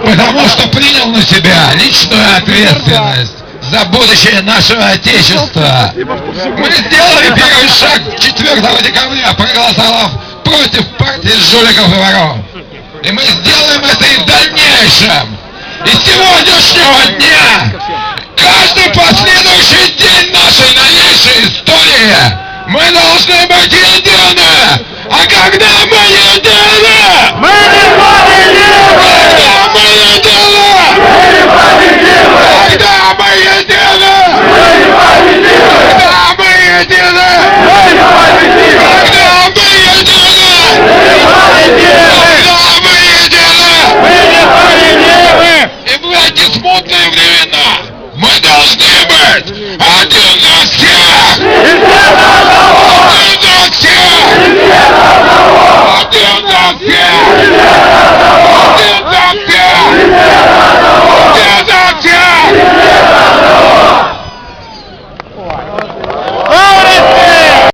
Потому что принял на себя личную ответственность за будущее нашего Отечества. Мы сделали первый шаг 4 декабря, проголосовав против партии жуликов и воров. И мы сделаем это и в дальнейшем. И с сегодняшнего дня, каждый последующий день нашей новейшей истории, мы должны быть едины. А когда мы едины? Мы не едины! Когда мы